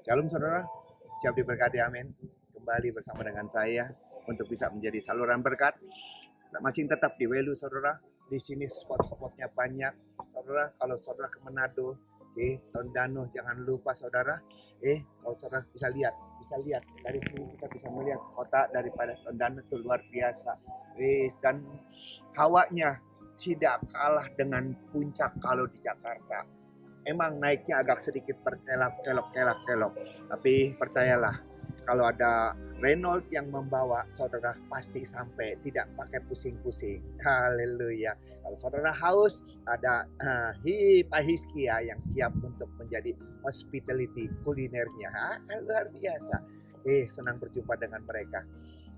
Shalom saudara, siap diberkati amin. Kembali bersama dengan saya untuk bisa menjadi saluran berkat. Masih tetap di Welu saudara. Di sini spot-spotnya banyak. Saudara, kalau saudara ke Manado, Tondano jangan lupa saudara. Kalau saudara bisa lihat dari sini kita bisa melihat kota daripada Tondano itu luar biasa. Dan hawanya tidak kalah dengan puncak kalau di Jakarta. Emang naiknya agak sedikit berkelok. Tapi percayalah, kalau ada Renault yang membawa, saudara pasti sampai, tidak pakai pusing-pusing. Haleluya. Kalau saudara haus, ada Pak Hizkia yang siap untuk menjadi hospitality kulinernya. Luar biasa. Senang berjumpa dengan mereka.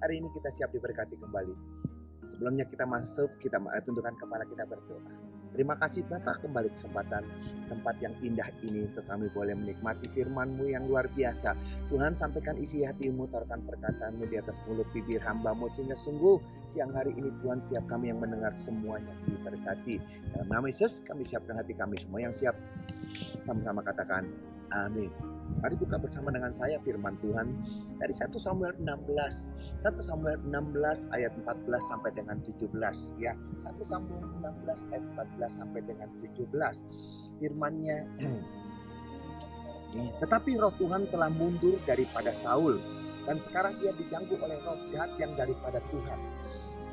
Hari ini kita siap diberkati kembali. Sebelumnya kita masuk, kita tundukkan kepala, kita berdoa. Terima kasih Bapak, kembali kesempatan tempat yang indah ini untuk kami boleh menikmati firman-Mu yang luar biasa. Tuhan, sampaikan isi hati-Mu, taruhkan perkataan-Mu di atas mulut bibir hamba-Mu, sehingga sungguh siang hari ini Tuhan, setiap kami yang mendengar semuanya diberkati. Dalam nama Yesus kami siapkan hati kami, semua yang siap sama-sama katakan amin. Mari buka bersama dengan saya firman Tuhan dari 1 Samuel 16. 1 Samuel 16 ayat 14 sampai dengan 17 ya. 1 Samuel 16 ayat 14 sampai dengan 17. Firman-Nya tetapi roh Tuhan telah mundur daripada Saul dan sekarang ia diganggu oleh roh jahat yang daripada Tuhan.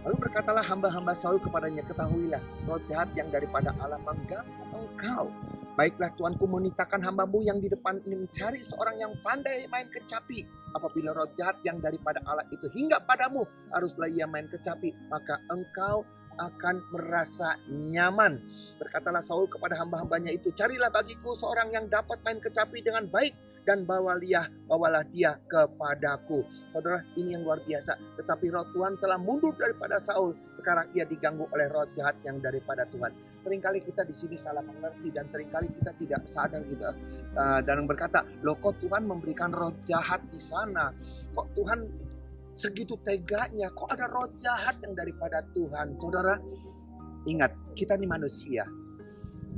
Lalu berkatalah hamba-hamba Saul kepadanya, ketahuilah roh jahat yang daripada Allah mengganggu engkau. Baiklah Tuanku menitahkan hamba-Mu yang di depan ini mencari seorang yang pandai main kecapi. Apabila roh jahat yang daripada Allah itu hingga padamu, haruslah ia main kecapi, maka engkau akan merasa nyaman. Berkatalah Saul kepada hamba-hambanya itu, carilah bagiku seorang yang dapat main kecapi dengan baik, dan bawalah dia kepadaku. Saudara, ini yang luar biasa. Tetapi roh Tuhan telah mundur daripada Saul. Sekarang ia diganggu oleh roh jahat yang daripada Tuhan. Seringkali kita di sini salah mengerti dan seringkali kita tidak sadar gitu. Dan berkata, loh kok Tuhan memberikan roh jahat di sana? Kok Tuhan segitu teganya? Kok ada roh jahat yang daripada Tuhan? Saudara, ingat, kita ini manusia.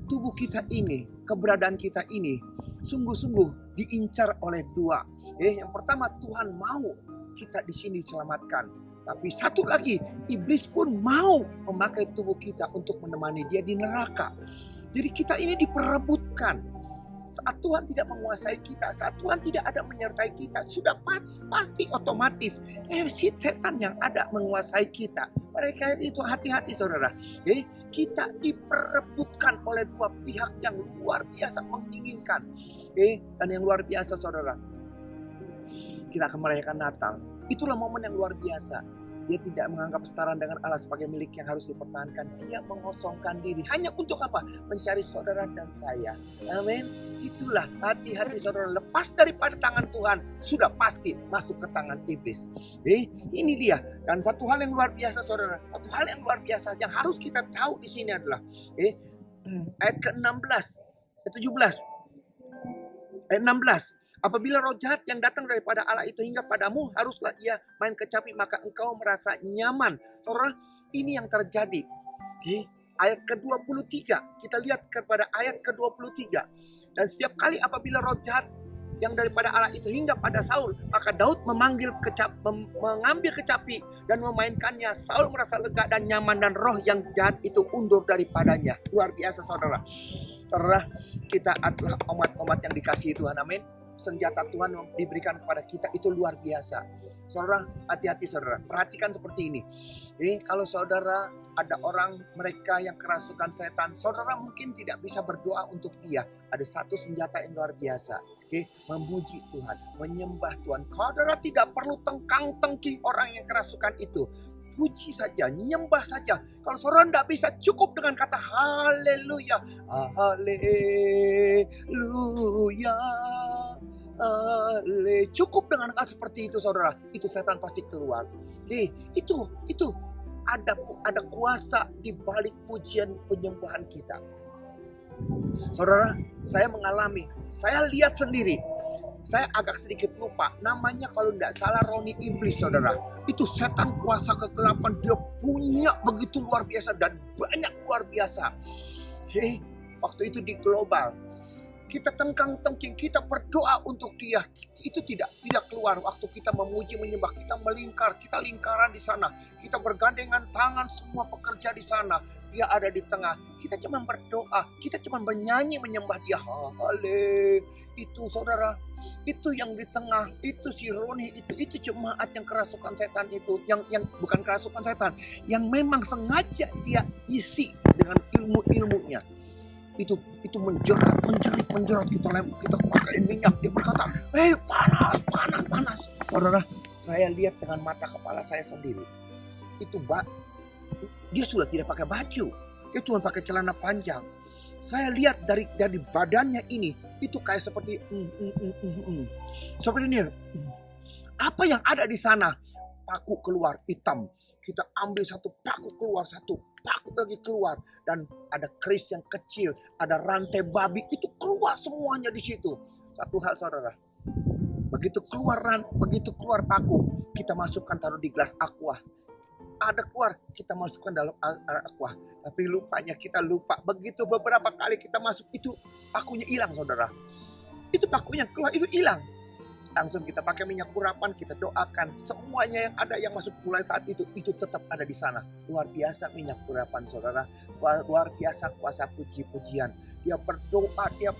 Tubuh kita ini, keberadaan kita ini sungguh-sungguh diincar oleh dua. Yang pertama, Tuhan mau kita di sini diselamatkan. Tapi satu lagi, iblis pun mau memakai tubuh kita untuk menemani dia di neraka. Jadi kita ini diperebutkan. Saat Tuhan tidak menguasai kita, saat Tuhan tidak ada menyertai kita, sudah pasti otomatis si setan yang ada menguasai kita. Mereka itu hati-hati saudara. Kita diperebutkan oleh dua pihak yang luar biasa menginginkan. Dan yang luar biasa saudara, kita akan merayakan Natal. Itulah momen yang luar biasa. Dia tidak menganggap setara dengan Allah sebagai milik yang harus dipertahankan. Dia mengosongkan diri. Hanya untuk apa? Mencari saudara dan saya. Amin. Itulah hati-hati saudara. Lepas daripada tangan Tuhan, sudah pasti masuk ke tangan iblis. Ini dia. Dan satu hal yang luar biasa saudara. Satu hal yang luar biasa yang harus kita tahu di sini adalah ayat ke-16, ayat 17. Ayat 16. Apabila roh jahat yang datang daripada Allah itu hingga padamu, haruslah ia main kecapi, maka engkau merasa nyaman. Saudara, ini yang terjadi. Di ayat ke-23, kita lihat kepada ayat ke-23. Dan setiap kali apabila roh jahat yang daripada Allah itu hingga pada Saul, maka Daud mengambil kecapi dan memainkannya. Saul merasa lega dan nyaman, dan roh yang jahat itu undur daripadanya. Luar biasa saudara. Saudara, kita adalah umat-umat yang dikasihi Tuhan, amin. Senjata Tuhan yang diberikan kepada kita itu luar biasa. Saudara, hati-hati saudara. Perhatikan seperti ini. Kalau saudara ada orang mereka yang kerasukan setan, saudara mungkin tidak bisa berdoa untuk dia. Ada satu senjata yang luar biasa. Memuji Tuhan, menyembah Tuhan. Saudara tidak perlu tengkang-tengking orang yang kerasukan itu. Puji saja, nyembah saja. Kalau saudara tidak bisa, cukup dengan kata haleluya. Haleluya. Cukup dengan kata seperti itu saudara. Itu setan pasti keluar. Itu ada kuasa di balik pujian penyembahan kita. Saudara, saya mengalami, saya lihat sendiri. Saya agak sedikit lupa namanya, kalau tidak salah Roni Iblis saudara. Itu setan kuasa kegelapan, dia punya begitu luar biasa dan banyak luar biasa. Waktu itu di global kita tengkang-tengking, kita berdoa untuk dia, itu tidak keluar. Waktu kita memuji menyembah, kita melingkar, kita lingkaran di sana, kita bergandengan tangan, semua pekerja di sana, dia ada di tengah. Kita cuma berdoa, kita cuma menyanyi menyembah dia. Haleluya. Itu saudara, itu yang di tengah, itu si Roni, itu jemaat yang kerasukan setan itu, yang bukan kerasukan setan, yang memang sengaja dia isi dengan ilmunya. Itu menjerat kita pakai minyak. Dia berkata, panas. Saudara, saya lihat dengan mata kepala saya sendiri. Dia sudah tidak pakai baju, dia cuma pakai celana panjang. Saya lihat dari badannya ini, itu kayak seperti seperti ini. Apa yang ada di sana? Paku keluar hitam. Kita ambil satu paku, keluar satu paku lagi keluar, dan ada keris yang kecil, ada rantai babi, itu keluar semuanya di situ. Satu hal saudara, begitu keluar paku, kita masukkan taruh di gelas aqua. Ada keluar, kita masukkan dalam aqua. Tapi lupanya kita lupa, begitu beberapa kali kita masuk, itu pakunya hilang saudara. Itu pakunya keluar, itu hilang. Langsung kita pakai minyak urapan, kita doakan. Semuanya yang ada yang masuk mulai saat itu tetap ada di sana. Luar biasa minyak urapan saudara. Luar biasa kuasa puji-pujian. Dia berdoa, dia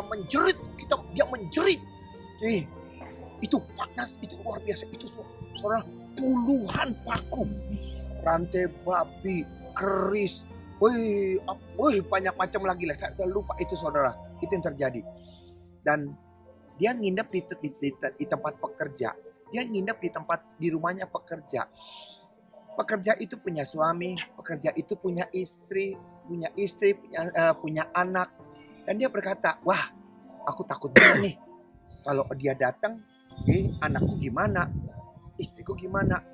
menjerit. Dia menjerit. Itu panas, itu luar biasa. Itu saudara, puluhan paku. Rantai babi, keris. Banyak macam lagi lah. Saya udah lupa itu saudara. Itu yang terjadi. Dan dia nginep di tempat pekerja. Dia nginep di rumahnya pekerja. Pekerja itu punya suami, pekerja itu punya istri, punya anak. Dan dia berkata, wah, aku takut banget nih. Kalau dia datang, anakku gimana? Istriku gimana?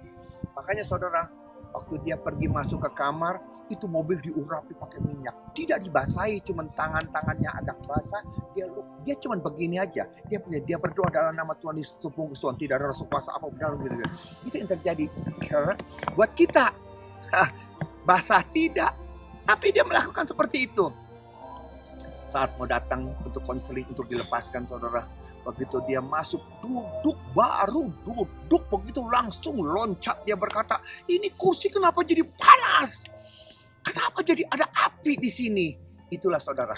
Makanya saudara, waktu dia pergi masuk ke kamar, itu mobil diurapi pakai minyak. Tidak dibasahi, cuman tangannya agak basah. Dia cuman begini aja. Dia berdoa dalam nama Tuhan Yesus, Tuhan, tidak ada rasa kuasa apa dalam diri dia. Itu yang terjadi. Karena buat kita, basah tidak. Tapi dia melakukan seperti itu. Saat mau datang untuk konseling, untuk dilepaskan saudara, begitu dia masuk, duduk begitu langsung loncat. Dia berkata, ini kursi kenapa jadi panas? Kenapa jadi ada api di sini? Itulah saudara.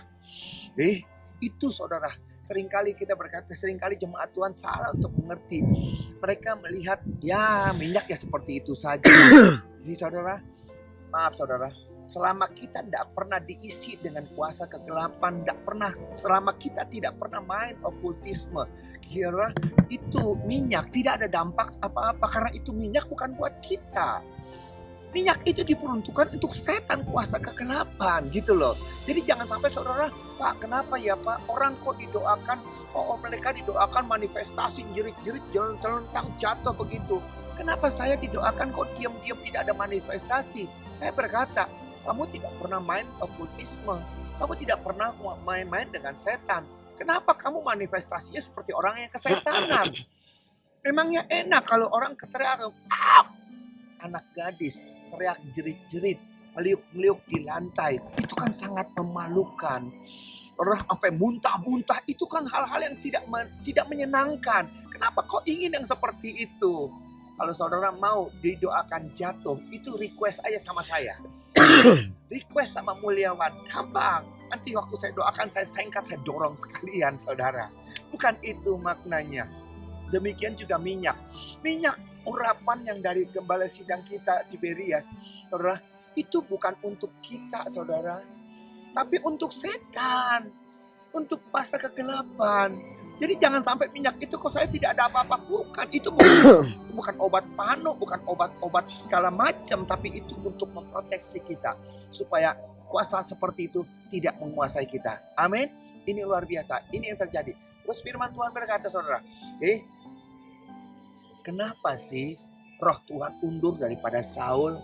Itu saudara. Seringkali kita berkata, seringkali jemaat Tuhan salah untuk mengerti. Mereka melihat, ya minyak ya seperti itu saja. Jadi saudara, maaf saudara. Selama kita tidak pernah diisi dengan kuasa kegelapan, selama kita tidak pernah main okultisme, kira itu minyak tidak ada dampak apa-apa, karena itu minyak bukan buat kita. Minyak itu diperuntukkan untuk setan, kuasa kegelapan gitu loh. Jadi jangan sampai saudara, Pak kenapa ya Pak, orang kok didoakan, mereka didoakan manifestasi, jerit-jerit, jalan-telentang, jatuh begitu. Kenapa saya didoakan kok diam-diam tidak ada manifestasi? Saya berkata, kamu tidak pernah main okultisme, kamu tidak pernah main-main dengan setan. Kenapa kamu manifestasinya seperti orang yang kesetanan? Memangnya enak kalau orang keteriak, anak gadis teriak jerit-jerit, meliuk-meliuk di lantai. Itu kan sangat memalukan. Orang sampai muntah-muntah, itu kan hal-hal yang tidak menyenangkan. Kenapa kau ingin yang seperti itu? Kalau saudara mau didoakan jatuh, itu request aja sama saya. Request sama Mulyawan, gampang. Nanti waktu saya doakan, saya sengkat, saya dorong sekalian saudara. Bukan itu maknanya. Demikian juga minyak. Minyak urapan yang dari gembala sidang kita Tiberias, saudara, itu bukan untuk kita saudara, tapi untuk setan, untuk kuasa kegelapan. Jadi jangan sampai minyak itu kok saya tidak ada apa-apa, bukan. Itu bukan obat panu, bukan obat-obat segala macam, tapi itu untuk memproteksi kita supaya kuasa seperti itu tidak menguasai kita. Amin. Ini luar biasa. Ini yang terjadi. Terus firman Tuhan berkata saudara, kenapa sih roh Tuhan undur daripada Saul?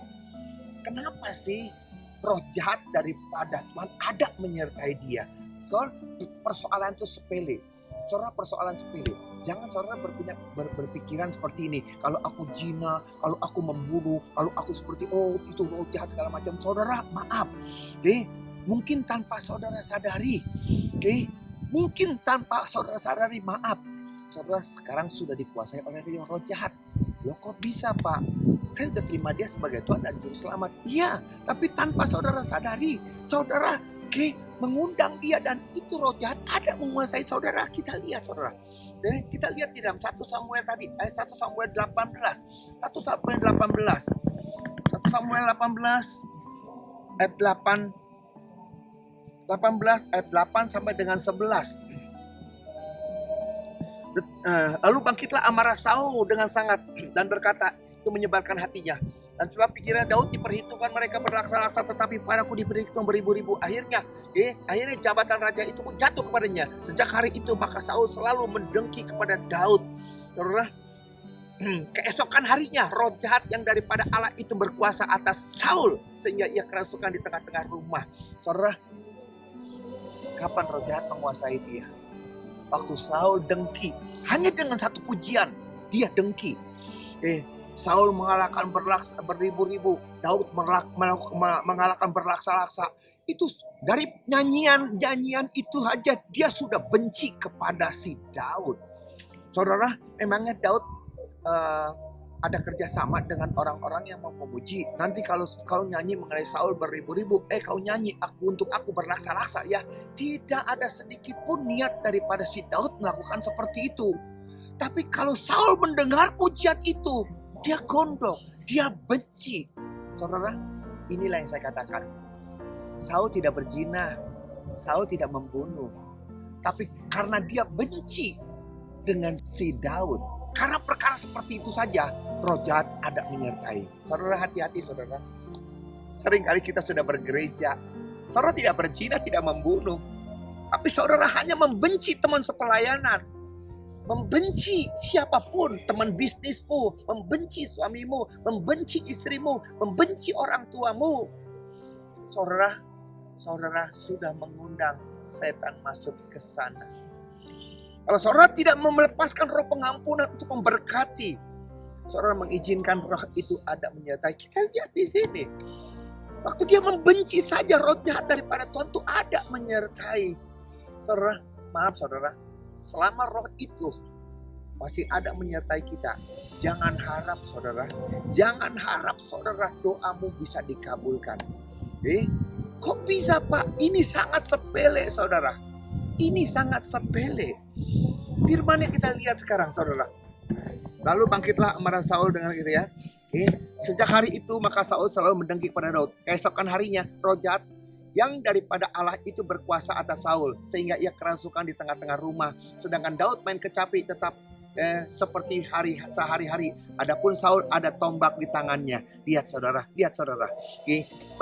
Kenapa sih roh jahat daripada Tuhan ada menyertai dia? Soal persoalan itu sepele. Saudara, persoalan sepele. Jangan saudara berpikiran seperti ini. Kalau aku zina, kalau aku membunuh, kalau aku seperti itu roh jahat segala macam. Saudara, maaf. Mungkin tanpa saudara sadari. Mungkin tanpa saudara sadari, maaf, saudara sekarang sudah dikuasai oleh roh jahat. Loh kok bisa Pak? Saya sudah terima dia sebagai Tuhan dan Juru Selamat. Iya, tapi tanpa saudara sadari, saudara mengundang dia dan itu roh jahat ada menguasai saudara. Kita lihat saudara. Kita lihat di dalam 1 Samuel tadi, 1 Samuel 18. 1 Samuel 18. 1 Samuel 18 ayat 8. 18 ayat 8 sampai dengan 11. Lalu bangkitlah amarah Saul dengan sangat dan berkata, itu menyebalkan hatinya. Dan sebab pikiran Daud diperhitungkan mereka berlaksa-laksa, tetapi padaku diperhitung beribu-ribu. Akhirnya jabatan raja itu pun jatuh kepadanya. Sejak hari itu maka Saul selalu mendengki kepada Daud. Saudara, keesokan harinya roh jahat yang daripada Allah itu berkuasa atas Saul sehingga ia kerasukan di tengah-tengah rumah. Saudara, kapan roh jahat menguasai dia? Waktu Saul dengki, hanya dengan satu pujian dia dengki. Saul mengalahkan beribu-ribu, Daud mengalahkan berlaksa-laksa. Itu dari nyanyian itu aja dia sudah benci kepada si Daud. Saudara, emangnya Daud ada kerjasama dengan orang-orang yang mau memuji? Nanti kalau kau nyanyi mengenai Saul beribu-ribu, kau nyanyi untuk aku berlaksa-laksa ya. Tidak ada sedikit pun niat daripada si Daud melakukan seperti itu. Tapi kalau Saul mendengar pujian itu, dia gondok, dia benci. Saudara, inilah yang saya katakan. Saul tidak berzina, Saul tidak membunuh. Tapi karena dia benci dengan si Daud, karena perkara seperti itu saja, roh jahat ada menyertai. Saudara, hati-hati saudara. Seringkali kita sudah bergereja, saudara tidak berzina, tidak membunuh. Tapi saudara hanya membenci teman sepelayanan. Membenci siapapun, teman bisnismu, membenci suamimu, membenci istrimu, membenci orang tuamu. Saudara sudah mengundang setan masuk ke sana. Kalau saudara tidak melepaskan roh pengampunan untuk memberkati, saudara mengizinkan roh itu ada menyertai. Kita lihat di sini. Waktu dia membenci saja, roh jahat daripada Tuhan itu ada menyertai. Saudara, maaf saudara. Selama roh itu masih ada menyertai kita, jangan harap saudara doamu bisa dikabulkan. Kok bisa Pak? Ini sangat sepele saudara. Ini sangat sepele. Firman yang kita lihat sekarang saudara. Lalu bangkitlah amarah Saul dengan gitu ya. Sejak hari itu maka Saul selalu mendengki kepada Daud. Keesokan harinya roh jahat yang daripada Allah itu berkuasa atas Saul sehingga ia kerasukan di tengah-tengah rumah. Sedangkan Daud main kecapi tetap seperti sehari-hari. Adapun Saul ada tombak di tangannya. Lihat saudara.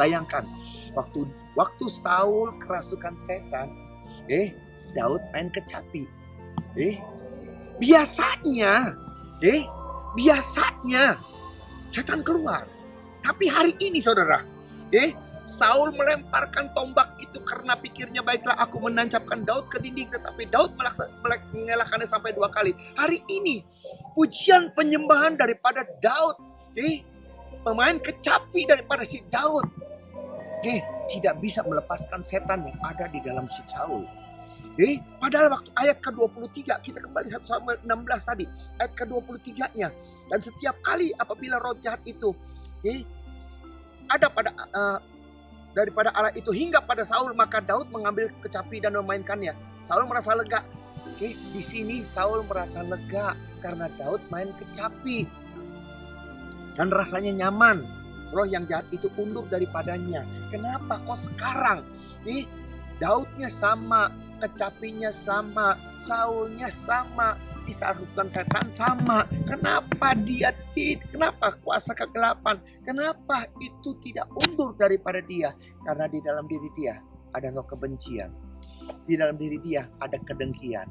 Bayangkan waktu Saul kerasukan setan, Daud main kecapi. Biasanya setan keluar. Tapi hari ini saudara, Saul melemparkan tombak itu karena pikirnya baiklah aku menancapkan Daud ke dinding, tetapi Daud mengelakkannya sampai 2 kali. Hari ini pujian penyembahan daripada Daud, pemain kecapi daripada si Daud, tidak bisa melepaskan setan yang ada di dalam si Saul. Padahal waktu ayat ke-23, kita kembali 1 Samuel 16 tadi, ayat ke-23-nya. Dan setiap kali apabila roh jahat itu ada pada daripada Allah itu hingga pada Saul, maka Daud mengambil kecapi dan memainkannya. Saul merasa lega. Di sini Saul merasa lega karena Daud main kecapi dan rasanya nyaman. Roh yang jahat itu undur daripadanya. Kenapa kok sekarang Daudnya sama, kecapinya sama, Saulnya sama, disarutkan setan sama. Kenapa kenapa kuasa kegelapan, kenapa itu tidak undur daripada dia? Karena di dalam diri dia ada roh kebencian, di dalam diri dia ada kedengkian,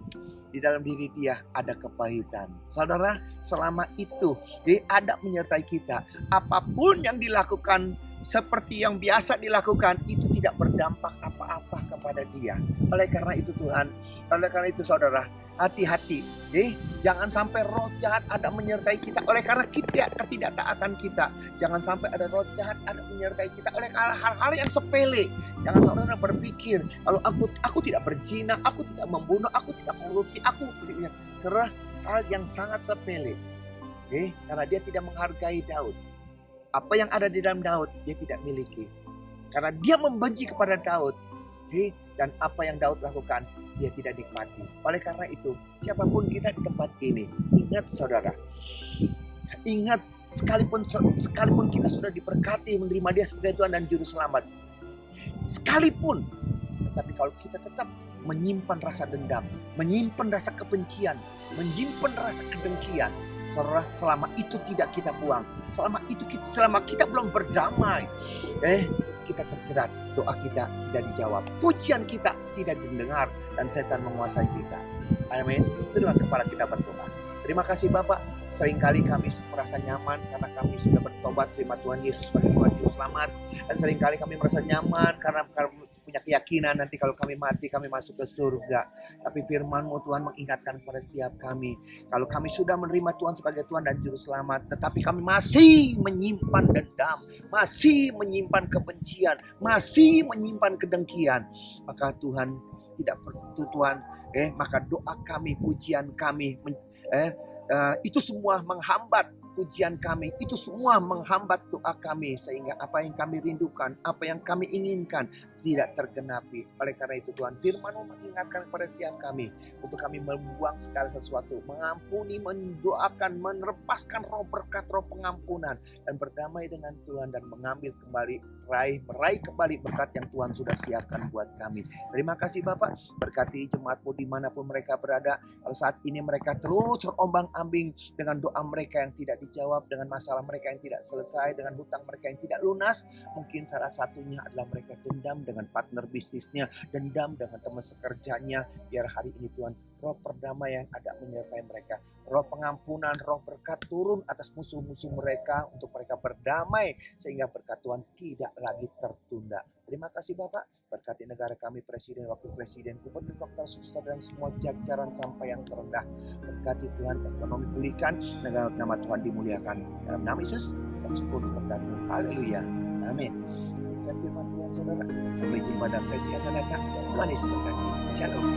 di dalam diri dia ada kepahitan. Saudara, selama itu ada menyertai kita, apapun yang dilakukan seperti yang biasa dilakukan itu tidak berdampak apa-apa kepada dia. Oleh karena itu Tuhan, oleh karena itu saudara, hati-hati. Jangan sampai roh jahat ada menyertai kita oleh karena ketidaktaatan kita. Jangan sampai ada roh jahat ada menyertai kita oleh hal-hal yang sepele. Jangan saudara berpikir, kalau aku tidak berzina, aku tidak membunuh, aku tidak korupsi, karena hal yang sangat sepele. Karena dia tidak menghargai Daud. Apa yang ada di dalam Daud dia tidak miliki. Karena dia membenci kepada Daud, dan apa yang Daud lakukan dia tidak nikmati. Oleh karena itu, siapapun kita di tempat ini, ingat saudara, ingat sekalipun kita sudah diberkati menerima dia sebagai Tuhan dan Juru Selamat, sekalipun, tetapi kalau kita tetap menyimpan rasa dendam, menyimpan rasa kebencian, menyimpan rasa kedengkian, saudara, selama itu tidak kita buang, selama kita belum berdamai, kita terjerat, doa kita tidak dijawab, pujian kita tidak didengar, dan setan menguasai kita. Amin. Itulah kepala kita berdoa. Terima kasih Bapak. Seringkali kami merasa nyaman karena kami sudah bertobat, terima Tuhan Yesus sebagai Tuhan Juru Selamat. Dan seringkali kami merasa nyaman karena punya keyakinan nanti kalau kami mati kami masuk ke surga. Tapi firman-Mu Tuhan mengingatkan kepada setiap kami, kalau kami sudah menerima Tuhan sebagai Tuhan dan Juru Selamat, tetapi kami masih menyimpan dendam, masih menyimpan kebencian, masih menyimpan kedengkian, maka Tuhan tidak perlu Tuhan, maka doa kami, pujian kami, itu semua menghambat pujian kami, itu semua menghambat doa kami, sehingga apa yang kami rindukan, apa yang kami inginkan tidak tergenapi. Oleh karena itu Tuhan, firman-Mu mengingatkan kepada setiap kami untuk kami membuang segala sesuatu, mengampuni, mendoakan, melepaskan roh berkat, roh pengampunan, dan berdamai dengan Tuhan dan mengambil kembali, meraih kembali berkat yang Tuhan sudah siapkan buat kami. Terima kasih Bapak, berkati jemaat-Mu dimanapun mereka berada. Kalau saat ini mereka terus terombang-ambing dengan doa mereka yang tidak dijawab, dengan masalah mereka yang tidak selesai, dengan hutang mereka yang tidak lunas, mungkin salah satunya adalah mereka dendam dengan partner bisnisnya, dendam dengan teman sekerjanya. Biar hari ini Tuhan, roh perdamaian ada menyertai mereka, roh pengampunan, roh berkat turun atas musuh-musuh mereka untuk mereka berdamai, sehingga berkat Tuhan tidak lagi tertunda. Terima kasih Bapak, berkati negara kami, Presiden, Wakil Presiden, Gubernur, Dokter, Suster, dan semua jajaran sampai yang terendah. Berkati Tuhan, ekonomi pulihkan, nama Tuhan dimuliakan. Dalam nama Yesus, dan syukur berkati. Haleluya. Amin. Dan firman Tuhan saudara, sampai jumpa dalam sesi akan datang. Tuhan Yesus berkati. Shalom.